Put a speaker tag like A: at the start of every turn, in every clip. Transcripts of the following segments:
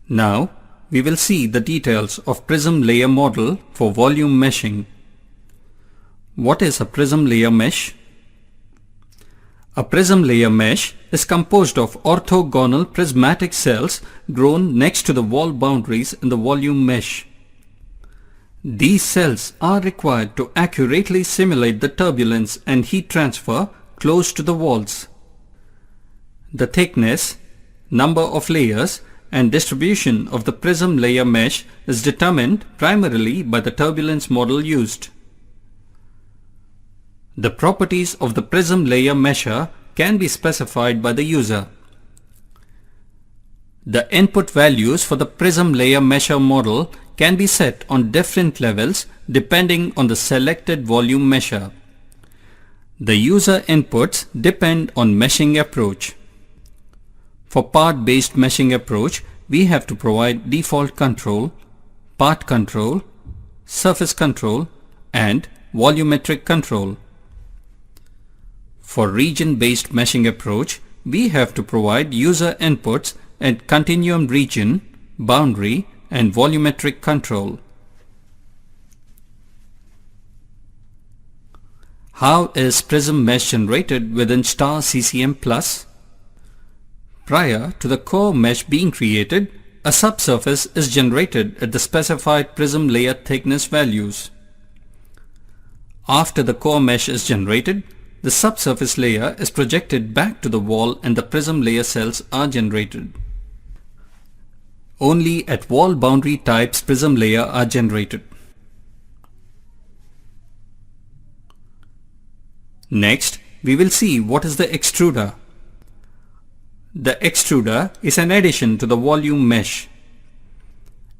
A: Now we will see the details of Prism layer model for volume meshing. What is a Prism layer mesh? A Prism layer mesh is composed of orthogonal prismatic cells grown next to the wall boundaries in the volume mesh. These cells are required to accurately simulate the turbulence and heat transfer close to the walls. The thickness, number of layers, and distribution of the Prism layer mesh is determined primarily by the turbulence model used. The properties of the Prism layer mesher can be specified by the user. The input values for the Prism layer mesher model can be set on different levels depending on the selected volume mesher. The user inputs depend on meshing approach. For part-based meshing approach, we have to provide default control, part control, surface control, and volumetric control. For region-based meshing approach, we have to provide user inputs at continuum region, boundary, and volumetric control. How is Prism mesh generated within *CCM+? Prior to the core mesh being created, a subsurface is generated at the specified Prism layer thickness values. After the core mesh is generated, the subsurface layer is projected back to the wall and the Prism layer cells are generated. Only at wall boundary types Prism layer are generated. Next, we will see what is the extruder. The extruder is an addition to the volume mesh.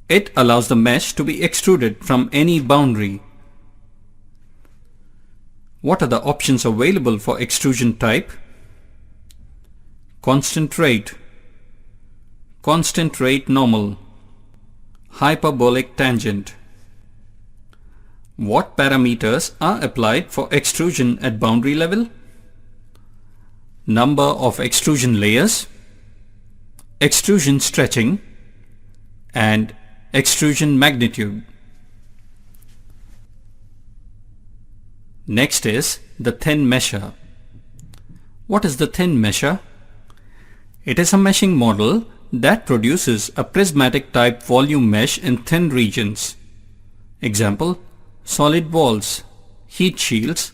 A: It allows the mesh to be extruded from any boundary. What are the options available for extrusion type? Constant rate normal, hyperbolic tangent. What parameters are applied for extrusion at boundary level? Number of extrusion layers, extrusion stretching, and extrusion magnitude. Next is the thin mesher. What is the thin mesher? It is a meshing model that produces a prismatic type volume mesh in thin regions. Example, solid walls, heat shields.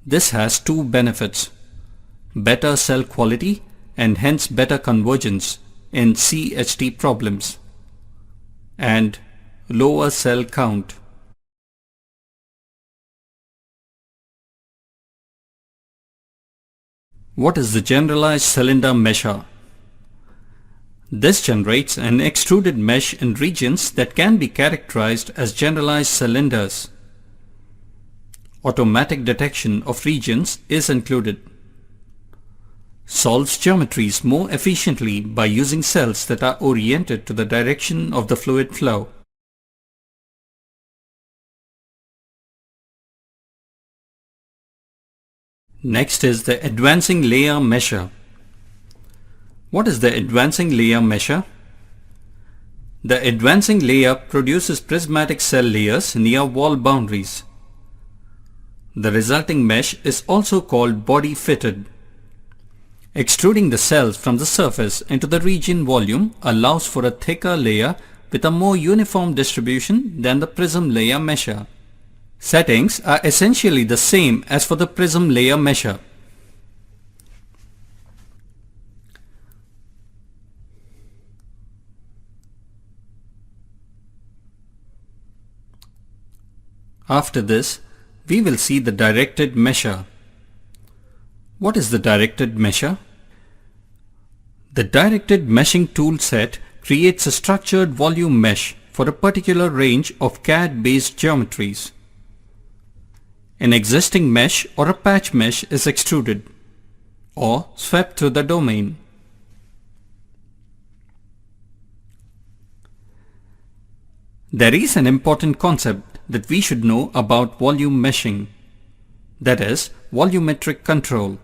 A: This has two benefits: better cell quality and hence better convergence in CHT problems, and lower cell count. What is the generalized cylinder mesher? This generates an extruded mesh in regions that can be characterized as generalized cylinders. Automatic detection of regions is included. Solves geometries more efficiently by using cells that are oriented to the direction of the fluid flow. Next is the advancing layer mesher. What is the advancing layer mesher? The advancing layer produces prismatic cell layers near wall boundaries. The resulting mesh is also called body fitted. Extruding the cells from the surface into the region volume allows for a thicker layer with a more uniform distribution than the Prism layer mesher. Settings are essentially the same as for the Prism layer mesher. After this, we will see the directed mesher. What is the directed mesher? The directed meshing tool set creates a structured volume mesh for a particular range of CAD-based geometries. An existing mesh or a patch mesh is extruded or swept through the domain. There is an important concept that we should know about volume meshing, that is volumetric control.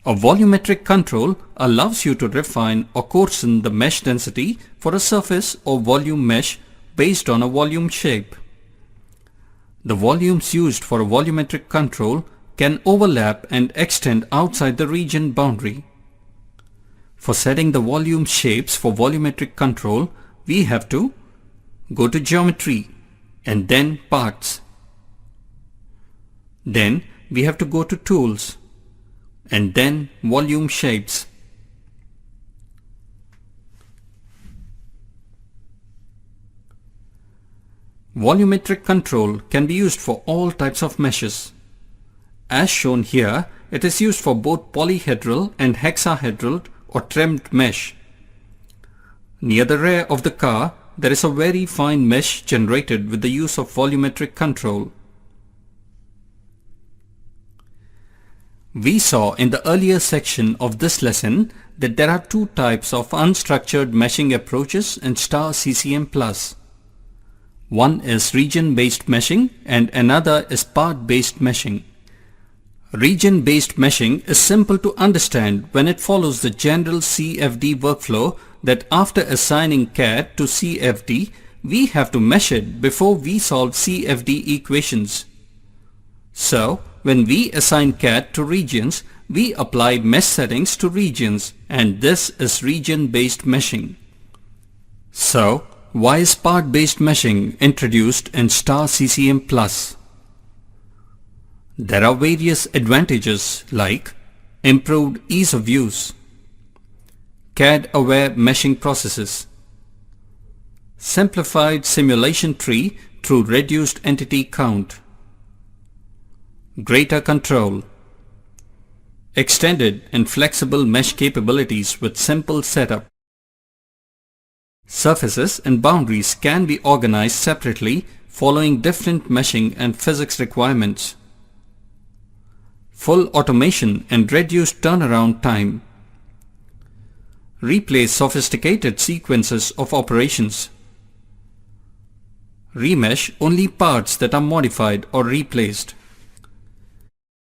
A: A volumetric control allows you to refine or coarsen the mesh density for a surface or volume mesh based on a volume shape. The volumes used for a volumetric control can overlap and extend outside the region boundary. For setting the volume shapes for volumetric control, we have to go to Geometry and then Parts. Then we have to go to Tools and then Volume Shapes. Volumetric control can be used for all types of meshes. As shown here, it is used for both polyhedral and hexahedral or trimmed mesh. Near the rear of the car, there is a very fine mesh generated with the use of volumetric control. We saw in the earlier section of this lesson that there are two types of unstructured meshing approaches in star CCM+. One is region-based meshing and another is part-based meshing. Region-based meshing is simple to understand when it follows the general CFD workflow that after assigning CAD to CFD, we have to mesh it before we solve CFD equations. So, when we assign CAD to regions, we apply mesh settings to regions, and this is region-based meshing. So, why is part-based meshing introduced in star CCM+? There are various advantages like improved ease of use, CAD-aware meshing processes, simplified simulation tree through reduced entity count, greater control, extended and flexible mesh capabilities with simple setup. Surfaces and boundaries can be organized separately following different meshing and physics requirements. Full automation and reduced turnaround time. Replace sophisticated sequences of operations. Remesh only parts that are modified or replaced.